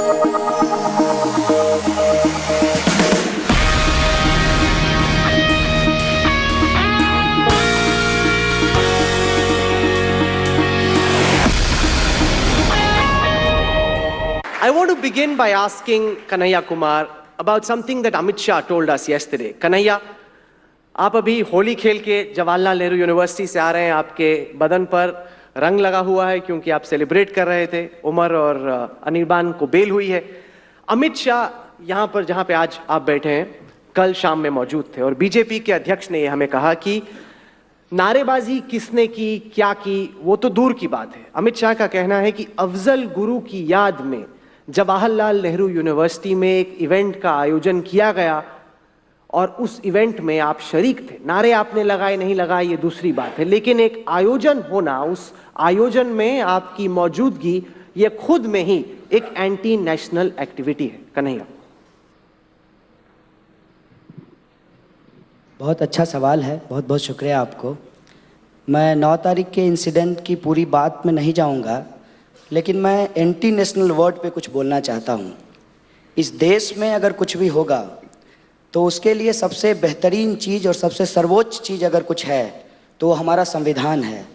I want to begin by asking Kanhaiya Kumar about something that Amit Shah told us yesterday. Kanhaiya, आप अभी होली खेल के Jawaharlal Nehru university से आ रहे हैं, आपके बदन पर रंग लगा हुआ है क्योंकि आप सेलिब्रेट कर रहे थे, उमर और अनिर्बान को बेल हुई है। अमित शाह यहाँ पर जहाँ पे आज आप बैठे हैं कल शाम में मौजूद थे और बीजेपी के अध्यक्ष ने ये हमें कहा कि नारेबाजी किसने की, क्या की, वो तो दूर की बात है। अमित शाह का कहना है कि अफजल गुरु की याद में जवाहरलाल नेहरू यूनिवर्सिटी में एक इवेंट का आयोजन किया गया और उस इवेंट में आप शरीक थे। नारे आपने लगाए नहीं लगाए ये दूसरी बात है, लेकिन एक आयोजन होना, उस आयोजन में आपकी मौजूदगी, ये खुद में ही एक एंटी नेशनल एक्टिविटी है। कन्हैया, बहुत अच्छा सवाल है, बहुत बहुत शुक्रिया आपको। मैं 9 तारीख के इंसिडेंट की पूरी बात में नहीं जाऊंगा, लेकिन मैं एंटी नेशनल वर्ड पे कुछ बोलना चाहता हूँ। इस देश में अगर कुछ भी होगा तो उसके लिए सबसे बेहतरीन चीज़ और सबसे सर्वोच्च चीज़ अगर कुछ है तो वो हमारा संविधान है।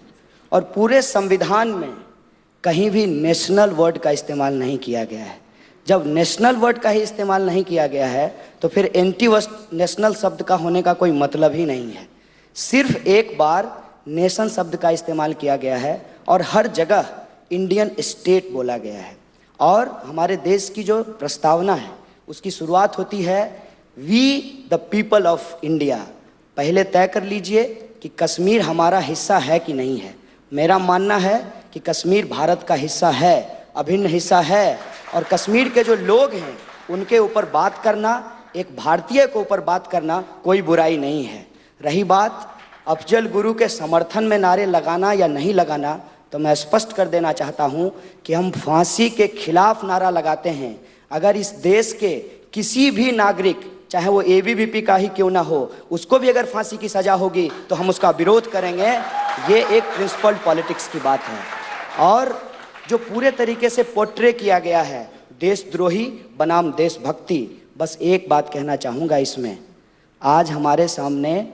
और पूरे संविधान में कहीं भी नेशनल वर्ड का इस्तेमाल नहीं किया गया है। जब नेशनल वर्ड का ही इस्तेमाल नहीं किया गया है तो फिर एंटी नेशनल शब्द का होने का कोई मतलब ही नहीं है। सिर्फ एक बार नेशन शब्द का इस्तेमाल किया गया है और हर जगह इंडियन स्टेट बोला गया है। और हमारे देश की जो प्रस्तावना है उसकी शुरुआत होती है we the people of India. पहले तय कर लीजिए कि कश्मीर हमारा हिस्सा है कि नहीं है। मेरा मानना है कि कश्मीर भारत का हिस्सा है, अभिन्न हिस्सा है। और कश्मीर के जो लोग हैं उनके ऊपर बात करना, एक भारतीय के ऊपर बात करना कोई बुराई नहीं है। रही बात अफजल गुरु के समर्थन में नारे लगाना या नहीं लगाना, तो मैं स्पष्ट कर देना चाहता हूं कि हम फांसी के खिलाफ नारा लगाते हैं। अगर इस देश के किसी भी नागरिक, चाहे वो एबीवीपी का ही क्यों ना हो, उसको भी अगर फांसी की सजा होगी तो हम उसका विरोध करेंगे। ये एक प्रिंसिपल पॉलिटिक्स की बात है। और जो पूरे तरीके से पोर्ट्रे किया गया है देशद्रोही बनाम देशभक्ति, बस एक बात कहना चाहूँगा इसमें, आज हमारे सामने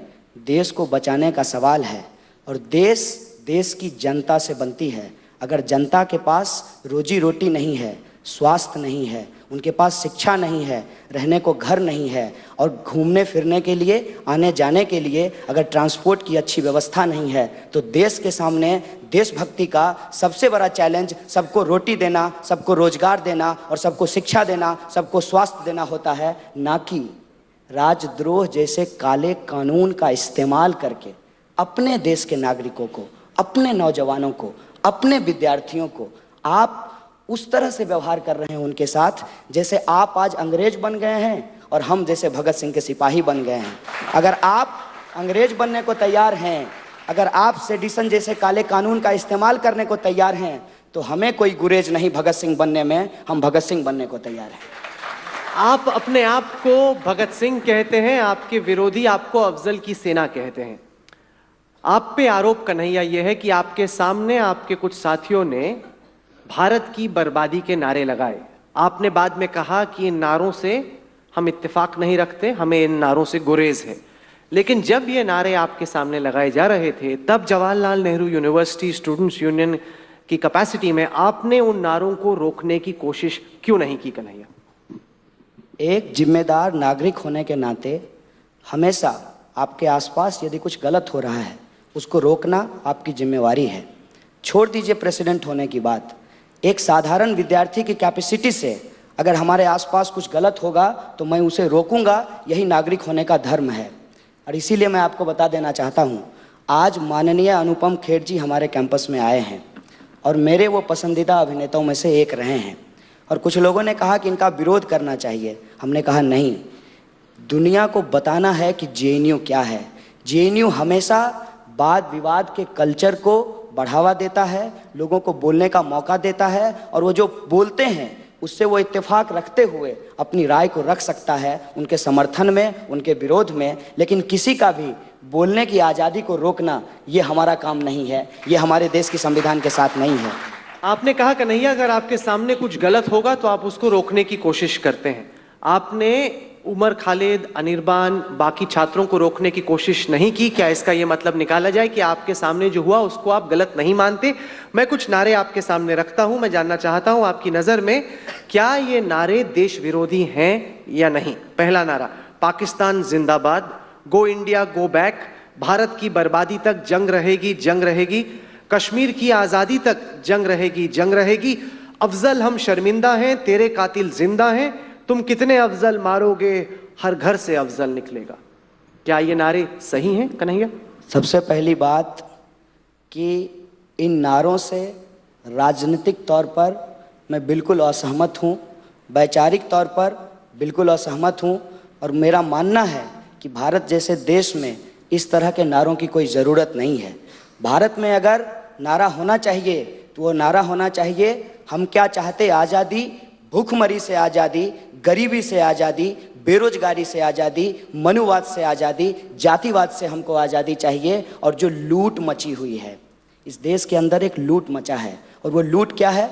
देश को बचाने का सवाल है और देश की जनता से बनती है। अगर जनता के पास रोजी रोटी नहीं है, स्वास्थ्य नहीं है, उनके पास शिक्षा नहीं है, रहने को घर नहीं है और घूमने फिरने के लिए, आने जाने के लिए अगर ट्रांसपोर्ट की अच्छी व्यवस्था नहीं है, तो देश के सामने देशभक्ति का सबसे बड़ा चैलेंज सबको रोटी देना, सबको रोजगार देना और सबको शिक्षा देना, सबको स्वास्थ्य देना होता है, ना कि राजद्रोह जैसे काले कानून का इस्तेमाल करके अपने देश के नागरिकों को, अपने नौजवानों को, अपने विद्यार्थियों को आप उस तरह से व्यवहार कर रहे हैं उनके साथ जैसे आप आज अंग्रेज बन गए हैं और हम जैसे भगत सिंह के सिपाही बन गए हैं। अगर आप अंग्रेज बनने को तैयार हैं, अगर आप सेडिशन जैसे काले कानून का इस्तेमाल करने को तैयार हैं, तो हमें कोई गुरेज नहीं भगत सिंह बनने में, हम भगत सिंह बनने को तैयार हैं। आप अपने आप को भगत सिंह कहते हैं, आपके विरोधी आपको अफजल की सेना कहते हैं। आप पे आरोप कन्हैया यह है कि आपके सामने आपके कुछ साथियों ने भारत की बर्बादी के नारे लगाए। आपने बाद में कहा कि इन नारों से हम इत्तेफाक नहीं रखते, हमें इन नारों से गुरेज है। लेकिन जब ये नारे आपके सामने लगाए जा रहे थे तब Jawaharlal Nehru university students union की कैपेसिटी में आपने उन नारों को रोकने की कोशिश क्यों नहीं की कन्हैया? एक जिम्मेदार नागरिक होने के नाते हमेशा आपके आसपास यदि कुछ गलत हो रहा है उसको रोकना आपकी जिम्मेवारी है। छोड़ दीजिए प्रेसिडेंट होने की बात, एक साधारण विद्यार्थी की कैपेसिटी से अगर हमारे आसपास कुछ गलत होगा तो मैं उसे रोकूंगा, यही नागरिक होने का धर्म है। और इसीलिए मैं आपको बता देना चाहता हूँ, आज माननीय अनुपम खेर जी हमारे कैंपस में आए हैं और मेरे वो पसंदीदा अभिनेताओं में से एक रहे हैं। और कुछ लोगों ने कहा कि इनका विरोध करना चाहिए, हमने कहा नहीं, दुनिया को बताना है कि जेएनयू क्या है। जेएनयू हमेशा वाद विवाद के कल्चर को बढ़ावा देता है, लोगों को बोलने का मौका देता है और वो जो बोलते हैं उससे वो इत्तेफाक रखते हुए अपनी राय को रख सकता है, उनके समर्थन में, उनके विरोध में। लेकिन किसी का भी बोलने की आज़ादी को रोकना ये हमारा काम नहीं है, ये हमारे देश के संविधान के साथ नहीं है। आपने कहा कन्हैया अगर आपके सामने कुछ गलत होगा तो आप उसको रोकने की कोशिश करते हैं। आपने उमर खालिद, अनिर्बान, बाकी छात्रों को रोकने की कोशिश नहीं की। क्या इसका यह मतलब निकाला जाए कि आपके सामने जो हुआ उसको आप गलत नहीं मानते? मैं कुछ नारे आपके सामने रखता हूं, मैं जानना चाहता हूं आपकी नजर में क्या ये नारे देश विरोधी हैं या नहीं। पहला नारा, पाकिस्तान जिंदाबाद, go India go back, Bharat की बर्बादी तक जंग रहेगी, जंग रहेगी, कश्मीर की आजादी तक जंग रहेगी, जंग रहेगी, अफजल हम शर्मिंदा हैं, तेरे कातिल जिंदा हैं, तुम कितने अफजल मारोगे, हर घर से अफजल निकलेगा। क्या ये नारे सही हैं कन्हैया? सबसे पहली बात कि इन नारों से राजनीतिक तौर पर मैं बिल्कुल असहमत हूँ, वैचारिक तौर पर बिल्कुल असहमत हूँ, और मेरा मानना है कि भारत जैसे देश में इस तरह के नारों की कोई ज़रूरत नहीं है। भारत में अगर नारा होना चाहिए तो वो नारा होना चाहिए, हम क्या चाहते, आज़ादी, भूखमरी से आज़ादी, गरीबी से आज़ादी, बेरोजगारी से आज़ादी, मनुवाद से आज़ादी, जातिवाद से हमको आज़ादी चाहिए। और जो लूट मची हुई है इस देश के अंदर, एक लूट मचा है, और वो लूट क्या है?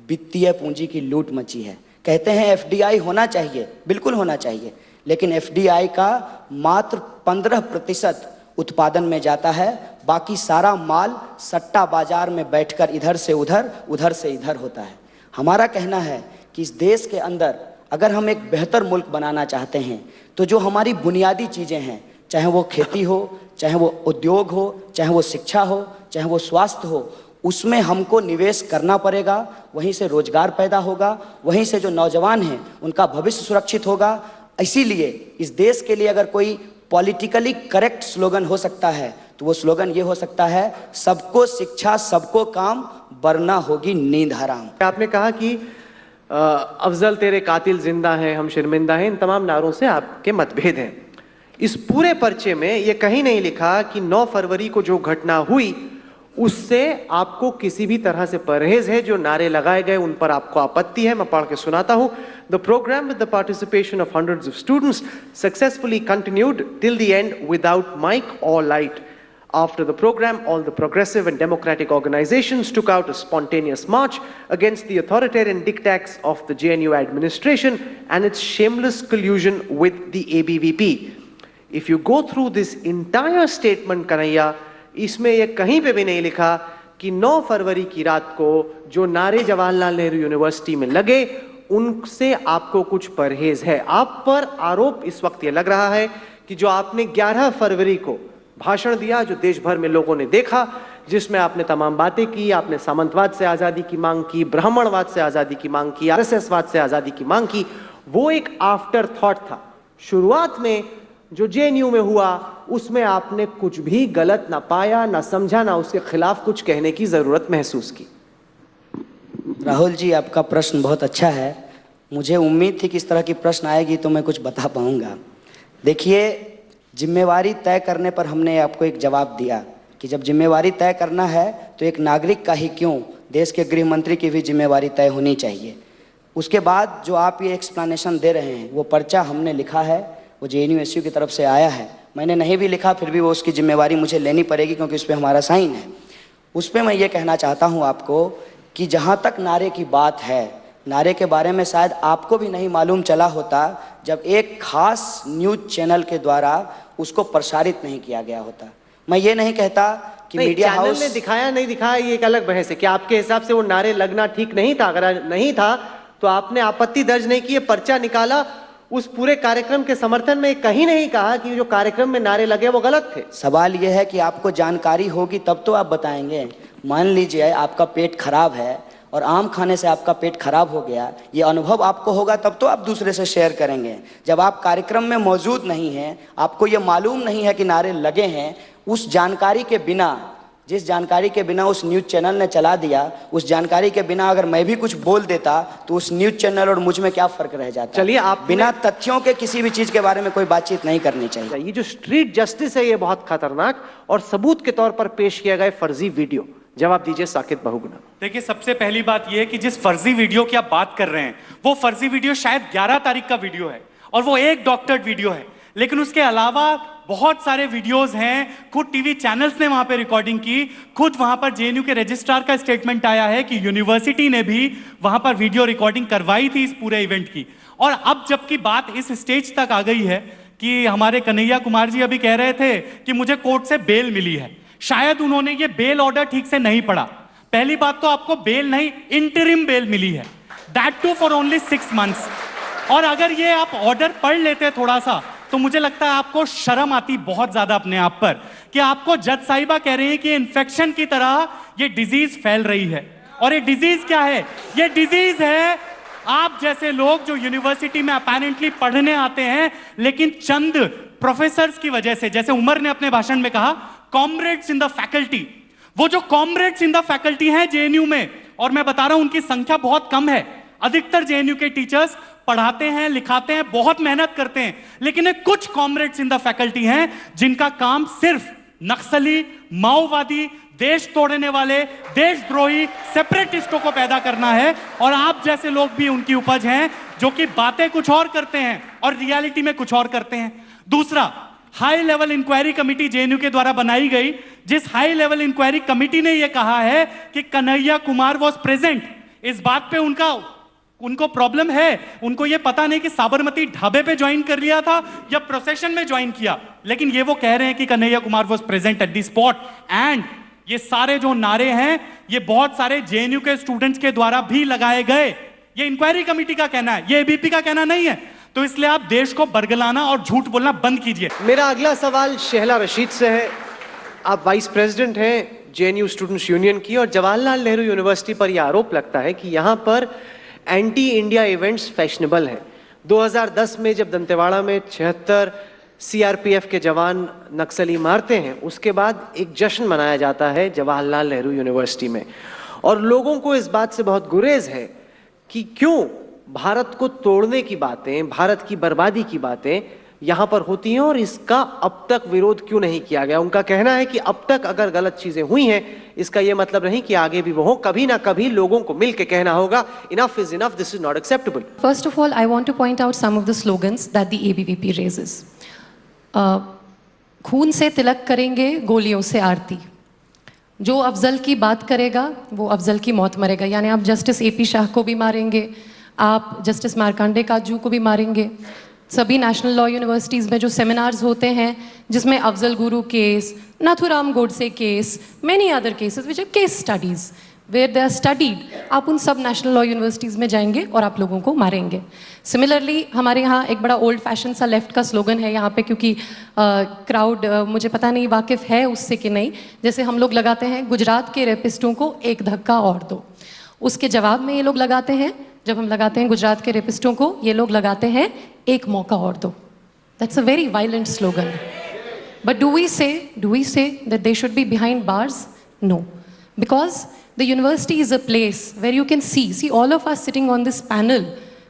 वित्तीय पूंजी की लूट मची है। कहते हैं एफडीआई होना चाहिए, बिल्कुल होना चाहिए, लेकिन एफडीआई का मात्र 15% उत्पादन में जाता है, बाकी सारा माल सट्टा बाजार में बैठकर इधर से उधर, उधर से इधर होता है। हमारा कहना है कि इस देश के अंदर अगर हम एक बेहतर मुल्क बनाना चाहते हैं तो जो हमारी बुनियादी चीज़ें हैं, चाहे वो खेती हो, चाहे वो उद्योग हो, चाहे वो शिक्षा हो, चाहे वो स्वास्थ्य हो, उसमें हमको निवेश करना पड़ेगा। वहीं से रोजगार पैदा होगा, वहीं से जो नौजवान हैं उनका भविष्य सुरक्षित होगा। इसीलिए इस देश के लिए अगर कोई पॉलिटिकली करेक्ट स्लोगन हो सकता है तो वो स्लोगन ये हो सकता है, सबको शिक्षा सबको काम, वरना होगी नींद हराम। आपने कहा कि अफजल तेरे कातिल जिंदा हैं, हम शर्मिंदा हैं, इन तमाम नारों से आपके मतभेद हैं। इस पूरे पर्चे में ये कहीं नहीं लिखा कि 9 फरवरी को जो घटना हुई उससे आपको किसी भी तरह से परहेज है। जो नारे लगाए गए उन पर आपको आपत्ति है। मैं पढ़ के सुनाता हूं। The program with the participation of hundreds of students successfully continued till the end without mic और light. After the program, all the progressive and democratic organizations took out a spontaneous march against the authoritarian diktats of the JNU administration and its shameless collusion with the ABVP. If you go through this entire statement, Kanhaiya, इसमें ये कहीं पे भी नहीं लिखा कि 9 फरवरी की रात को जो नारे जवाहरलाल नेहरू यूनिवर्सिटी में लगे उनसे आपको कुछ परहेज है। आप पर आरोप इस वक्त ये लग रहा है कि जो आपने 11 फरवरी को भाषण दिया, जो देश भर में लोगों ने देखा, जिसमें आपने तमाम बातें की, आपने सामंतवाद से आज़ादी की मांग की, ब्राह्मणवाद से आज़ादी की मांग की, आरएसएसवाद से आज़ादी की मांग की, वो एक आफ्टर थॉट था। शुरुआत में जो जेएनयू में हुआ उसमें आपने कुछ भी गलत ना पाया, ना समझा, ना उसके खिलाफ कुछ कहने की ज़रूरत महसूस की। राहुल जी, आपका प्रश्न बहुत अच्छा है। मुझे उम्मीद थी कि इस तरह की प्रश्न आएगी तो मैं कुछ बता पाऊंगा। देखिए, जिम्मेवारी तय करने पर हमने आपको एक जवाब दिया कि जब जिम्मेवारी तय करना है तो एक नागरिक का ही क्यों, देश के गृह मंत्री की भी जिम्मेवारी तय होनी चाहिए। उसके बाद जो आप ये एक्सप्लेनेशन दे रहे हैं वो पर्चा हमने लिखा है, वो जेएनयू की तरफ से आया है। मैंने नहीं भी लिखा फिर भी वो उसकी जिम्मेवारी मुझे लेनी पड़ेगी क्योंकि उस पर हमारा साइन है। उस पर मैं ये कहना चाहता हूँ आपको कि जहाँ तक नारे की बात है, नारे के बारे में शायद आपको भी नहीं मालूम चला होता जब एक खास न्यूज़ चैनल के द्वारा उसको प्रसारित नहीं किया गया होता। मैं ये नहीं कहता कि मीडिया हाउस ने दिखाया नहीं दिखाया, ये एक अलग बहस है। क्या आपके हिसाब से वो नारे लगना ठीक नहीं था? अगर नहीं था तो आपने आपत्ति दर्ज नहीं की, पर्चा निकाला, उस पूरे कार्यक्रम के समर्थन में कहीं नहीं कहा कि जो कार्यक्रम में नारे लगे वो गलत थे। सवाल ये है कि आपको जानकारी होगी तब तो आप बताएंगे। मान लीजिए आपका पेट खराब है और आम खाने से आपका पेट खराब हो गया, ये अनुभव आपको होगा तब तो आप दूसरे से शेयर करेंगे। जब आप कार्यक्रम में मौजूद नहीं हैं, आपको ये मालूम नहीं है कि नारे लगे हैं, उस जानकारी के बिना, जिस जानकारी के बिना उस न्यूज़ चैनल ने चला दिया, उस जानकारी के बिना अगर मैं भी कुछ बोल देता तो उस न्यूज़ चैनल और मुझ में क्या फर्क रह जाता। चलिए, आप बिना तथ्यों के किसी भी चीज़ के बारे में कोई बातचीत नहीं करनी चाहिए। ये जो स्ट्रीट जस्टिस है ये बहुत खतरनाक और सबूत के तौर पर पेश किया गया फर्जी वीडियो। जवाब दीजिए साकिब बहुगुना। देखिए, सबसे पहली बात यह है कि जिस फर्जी वीडियो की आप बात कर रहे हैं वो फर्जी वीडियो शायद 11 तारीख का वीडियो है और वो एक डॉक्टर्ड वीडियो है, लेकिन उसके अलावा बहुत सारे वीडियोस हैं, खुद टीवी चैनल्स ने वहां पे रिकॉर्डिंग की, खुद वहां पर जेएनयू के रजिस्ट्रार का स्टेटमेंट आया है कि यूनिवर्सिटी ने भी वहां पर वीडियो रिकॉर्डिंग करवाई थी इस पूरे इवेंट की। और अब जबकि बात इस स्टेज तक आ गई है कि हमारे कन्हैया कुमार जी अभी कह रहे थे कि मुझे कोर्ट से बेल मिली है, शायद उन्होंने ये बेल ऑर्डर ठीक से नहीं पढ़ा। पहली बात तो आपको बेल नहीं, इंटरिम बेल मिली है, that too for only 6 months। और अगर ये आप ऑर्डर पढ़ लेते थोड़ा सा तो मुझे लगता है आपको शर्म आती बहुत ज्यादा अपने आप पर कि आपको जज साहिबा कह रहे हैं कि इन्फेक्शन की तरह ये डिजीज फैल रही है। और ये डिजीज क्या है? ये डिजीज है आप जैसे लोग जो यूनिवर्सिटी में अपेरेंटली पढ़ने आते हैं, लेकिन चंद प्रोफेसर्स की वजह से, जैसे उमर ने अपने भाषण में कहा, कॉमरेड्स इन द फैकल्टी, वो जो कॉमरेड्स इन द फैकल्टी हैं जेएनयू में, और मैं बता रहा हूं उनकी संख्या बहुत कम है। अधिकतर जेएनयू के टीचर्स पढ़ाते हैं, लिखाते हैं, बहुत मेहनत करते हैं, लेकिन कुछ कॉमरेड्स इन द फैकल्टी हैं जिनका काम सिर्फ नक्सली, माओवादी, देश तोड़ने वाले, देशद्रोही, सेपरेटिस्टों को पैदा करना है। और आप जैसे लोग भी उनकी उपज हैं जो कि बातें कुछ और करते हैं और रियलिटी में कुछ और करते हैं। दूसरा, high level inquiry committee JNU के द्वारा बनाई गई, जिस हाई लेवल इंक्वायरी कमेटी ने यह कहा है कि कन्हैया कुमार वॉज प्रेजेंट, इस बात पे उनको प्रॉब्लम है। उनको यह पता नहीं कि साबरमती ढाबे पे ज्वाइन कर लिया था या प्रोसेशन में ज्वाइन किया, लेकिन ये वो कह रहे हैं कि Kanhaiya Kumar was present at the spot. And ये सारे जो नारे हैं ये बहुत सारे जेएनयू के स्टूडेंट्स के द्वारा भी लगाए गए। ये इंक्वायरी कमेटी का कहना है, ये एबीपी का कहना नहीं है। तो इसलिए आप देश को बरगलाना और झूठ बोलना बंद कीजिए। मेरा अगला सवाल शेहला रशीद से है। आप वाइस प्रेसिडेंट हैं जेएनयू स्टूडेंट्स यूनियन की, और जवाहरलाल नेहरू यूनिवर्सिटी पर यह आरोप लगता है कि यहाँ पर एंटी इंडिया इवेंट्स फैशनेबल हैं। 2010 में जब दंतेवाड़ा में 76 सीआरपीएफ के जवान नक्सली मारते हैं, उसके बाद एक जश्न मनाया जाता है जवाहरलाल नेहरू यूनिवर्सिटी में, और लोगों को इस बात से बहुत गुरेज है कि क्यों भारत को तोड़ने की बातें, भारत की बर्बादी की बातें यहां पर होती हैं और इसका अब तक विरोध क्यों नहीं किया गया। उनका कहना है कि अब तक अगर गलत चीजें हुई हैं, इसका यह मतलब नहीं कि आगे भी वो हो, कभी ना कभी लोगों को मिलकर कहना होगा enough is enough, this is not acceptable. First of all, I want to point out some of the slogans that the ABVP raises. खून से तिलक करेंगे, गोलियों से आरती। जो अफजल की बात करेगा वो अफजल की मौत मरेगा। यानी आप जस्टिस एपी शाह को भी मारेंगे, आप जस्टिस मार्कंडे काजू को भी मारेंगे। सभी नेशनल लॉ यूनिवर्सिटीज़ में जो सेमिनार्स होते हैं जिसमें Afzal Guru case, Nathuram Godse case, many other cases which are case studies where they are studied, आप उन सब नेशनल लॉ यूनिवर्सिटीज़ में जाएंगे और आप लोगों को मारेंगे। सिमिलरली हमारे यहाँ एक बड़ा ओल्ड फैशन सा लेफ्ट का स्लोगन है यहाँ पे, क्योंकि क्राउड मुझे पता नहीं वाकिफ़ है उससे कि नहीं, जैसे हम लोग लगाते हैं गुजरात के रेपिस्टों को एक धक्का और दो, उसके जवाब में ये लोग लगाते हैं, जब हम लगाते हैं गुजरात के रेपिस्टों को, ये लोग लगाते हैं एक मौका और दो। That's a very violent slogan. But do we say that they should be behind bars? No. Because the university is a place where you can see all of us sitting on this panel,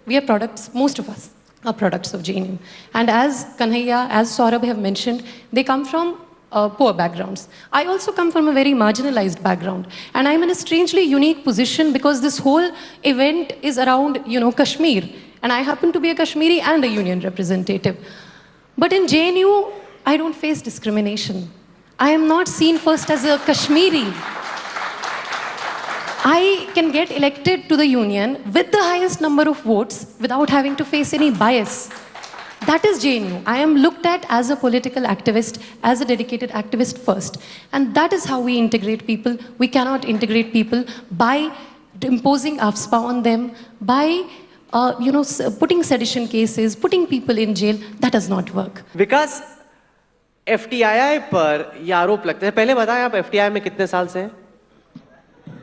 we are products, most of us are products of JNU. And as Kanhaiya, as Saurabh have mentioned, they come from poor backgrounds. I also come from a very marginalized background. And I'm in a strangely unique position because this whole event is around, Kashmir. And I happen to be a Kashmiri and a union representative. But in JNU, I don't face discrimination. I am not seen first as a Kashmiri. I can get elected to the union with the highest number of votes without having to face any bias. That is JNU. I am looked at as a political activist, as a dedicated activist first. And that is how we integrate people. We cannot integrate people by imposing AFSPA on them, by putting sedition cases, putting people in jail. That does not work. Vikas, FTII पर यह आरोप लगता है, पहले बताएं आप FTII में कितने साल से हैं?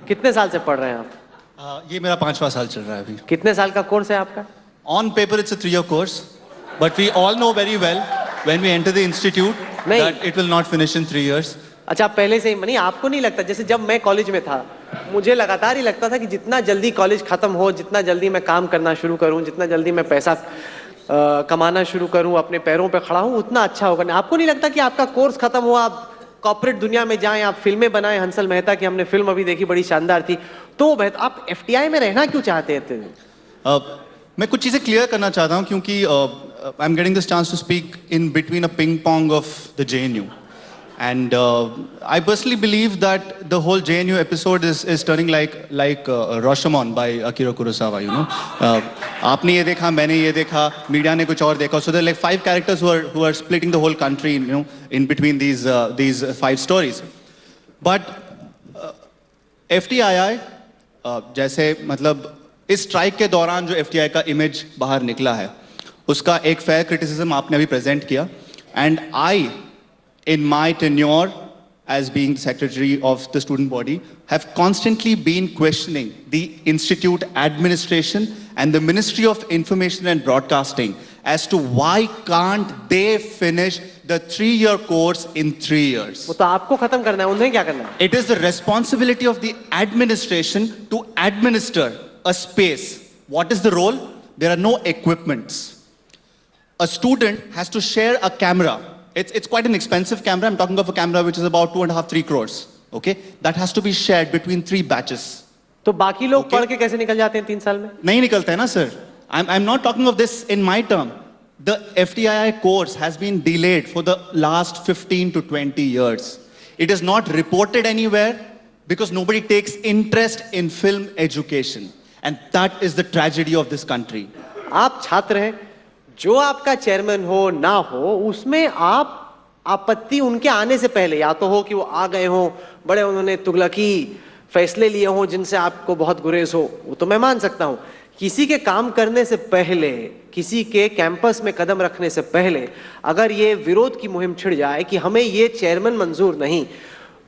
कितने साल से पढ़ रहे हैं आप? ये मेरा 5वां साल चल रहा है अभी। कितने साल का कोर्स है आपका? On paper it's a 3-year course, but we all know very well when we enter the institute that it will not finish in 3 years. अच्छा, पहले से ही नहीं, आपको नहीं लगता? जैसे जब मैं कॉलेज में था, मुझे लगातार ही लगता था कि जितना जल्दी कॉलेज खत्म हो, जितना जल्दी मैं काम करना शुरू करूं, जितना जल्दी मैं पैसा कमाना शुरू करूं, अपने पैरों पे खड़ा हूं, उतना अच्छा होगा। आपको नहीं लगता कि आपका कोर्स खत्म हो, आप कॉर्पोरेट दुनिया में जाएं, आप फिल्में बनाएं? हंसल मेहता की हमने फिल्म अभी देखी, बड़ी शानदार थी। तो आप FTI में रहना क्यों चाहते थे? मैं कुछ चीज़ें क्लियर करना चाहता हूं, क्योंकि I'm getting this chance to speak in between a ping pong of the JNU. And I personally believe that the whole JNU episode is turning like Rashomon by Akira Kurosawa, you know. आपने ये देखा, मैंने ये देखा, media ने कुछ और देखा. So there are like 5 characters who are splitting the whole country, you know, in between these 5 stories. But FTII, जैसे मतलब इस स्ट्राइक के दौरान जो FTI का इमेज बाहर निकला है, उसका एक फेयर क्रिटिसिज्म आपने अभी प्रेजेंट किया. And I in my tenure as being secretary of the student body, have constantly been questioning the institute administration and the Ministry of Information and Broadcasting as to why can't they finish the 3-year course in 3 years. वो तो आपको खत्म करना है, उन्हें क्या करना है? It is the responsibility of the administration to administer a space. What is the role? There are no equipments. A student has to share a camera. It's quite an expensive camera. I'm talking of a camera which is about 2.5-3 crores. Okay, that has to be shared between 3 batches. तो बाकी लोग पढ़ के कैसे निकल जाते हैं 3 साल में? नहीं निकलते हैं ना sir. I'm not talking of this in my term. The FTII course has been delayed for the last 15 to 20 years. It is not reported anywhere because nobody takes interest in film education, and that is the tragedy of this country. आप छात्र हैं, जो आपका chairman हो ना हो, उसमें आप आपत्ति उनके आने से पहले, या तो हो कि वो आ गए हो, बड़े उन्होंने तुगलकी फैसले लिए हो जिनसे आपको बहुत गुरेज हो, वो तो मैं मान सकता हूं. किसी के काम करने से पहले, किसी के कैंपस में कदम रखने से पहले अगर ये विरोध की मुहिम छिड़ जाए कि हमें ये चेयरमैन मंजूर नहीं,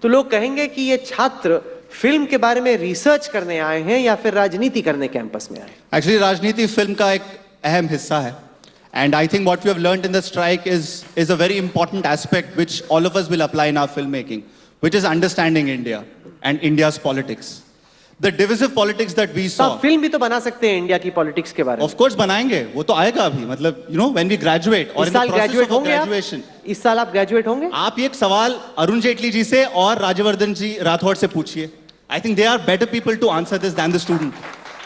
तो लोग कहेंगे कि ये छात्र फिल्म के बारे में रिसर्च करने आए हैं या फिर राजनीति करने कैंपस में आए. एक्चुअली राजनीति फिल्म का एक अहम हिस्सा है. And I think what we have learned in the strike is a very important aspect which all of us will apply in our filmmaking, which is understanding India and India's politics. The divisive politics that we saw. आप film भी तो बना सकते हैं India की politics के बारे में. Of course बनाएंगे, वो तो आएगा अभी. मतलब you know when we graduate or in the process of graduation. इस साल आप ग्रेजुएट होंगे? आप ये एक सवाल अरुण जेटली जी से और राज्यवर्धन जी राठौड़ से पूछिए. I think they are better people to answer this than the student.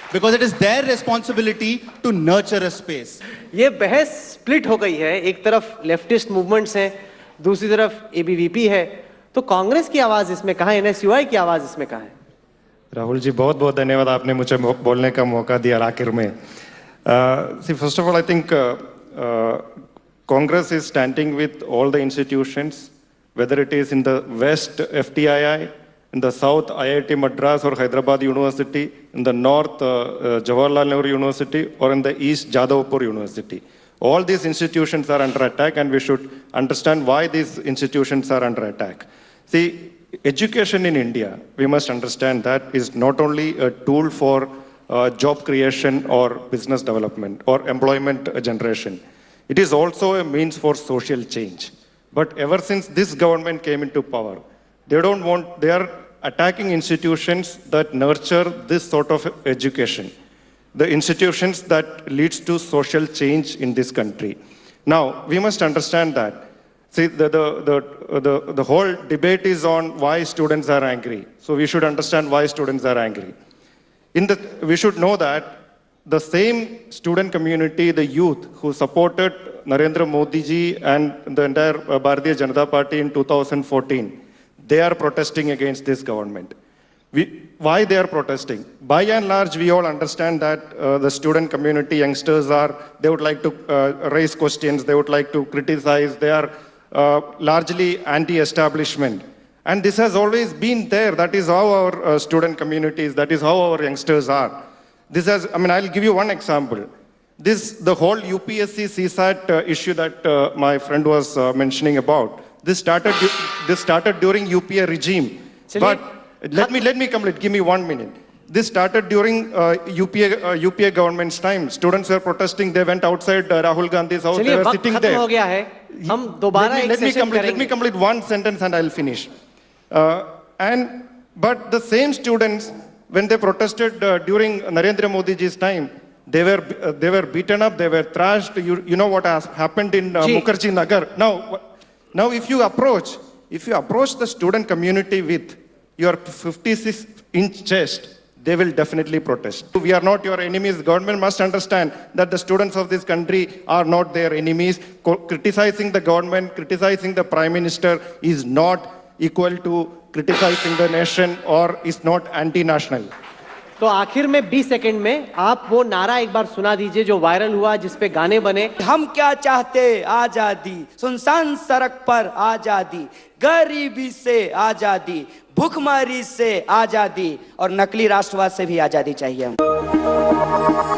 Because it is their responsibility to nurture a space. ये बहस स्प्लिट हो गई है. एक तरफ लेफ्टिस्ट मूवमेंट्स हैं, दूसरी तरफ ABVP है. तो कांग्रेस की आवाज इसमें कहाँ है? NSUI की आवाज इसमें कहाँ है? राहुल जी, बहुत बहुत धन्यवाद, आपने मुझे बोलने का मौका दिया आखिर में. See, first of all, I think Congress is standing with all the institutions, whether it is in the West FTII, in the South IIT Madras or Hyderabad University, in the North Jawaharlal Nehru University, or in the East Jadavpur University. All these institutions are under attack, and we should understand why these institutions are under attack. See, education in India, we must understand that is not only a tool for job creation or business development or employment generation. It is also a means for social change. But ever since this government came into power, they are attacking institutions that nurture this sort of education, the institutions that leads to social change in this country. Now, we must understand that. See, the whole debate is on why students are angry. So we should understand why students are angry. We should know that the same student community, the youth who supported Narendra Modi ji and the entire Bharatiya Janata Party in 2014, they are protesting against this government. Why they are protesting? By and large, we all understand that the student community, youngsters they would like to raise questions, they would like to criticize, they are largely anti-establishment. And this has always been there. That is how our student communities, that is how our youngsters are. I'll give you one example. The whole UPSC CSAT issue that my friend was mentioning about, this started during UPA regime. But let me complete, give me 1 minute. This started during UPA government's time. Students were protesting, they went outside Rahul Gandhi's house, they were sitting there. हो गया है. हम दोबारा एक session करेंगे. Let me complete one sentence and I'll finish. But the same students, when they protested during Narendra Modi ji's time, they were beaten up, they were thrashed. You know what has happened in Mukherjee Nagar. Now if you approach the student community with your 56-inch chest, they will definitely protest. We are not your enemies. Government must understand that the students of this country are not their enemies. Criticizing the government, criticizing the Prime Minister is not equal to criticizing the nation or is not anti-national. तो आखिर में 20 second में आप वो नारा एक बार सुना दीजिए जो वायरल हुआ, जिस पे गाने बने। हम क्या चाहते आजादी, सुनसान सड़क पर आजादी, गरीबी से आजादी, भूखमरी से आजादी और नकली राष्ट्रवाद से भी आजादी चाहिए हमको।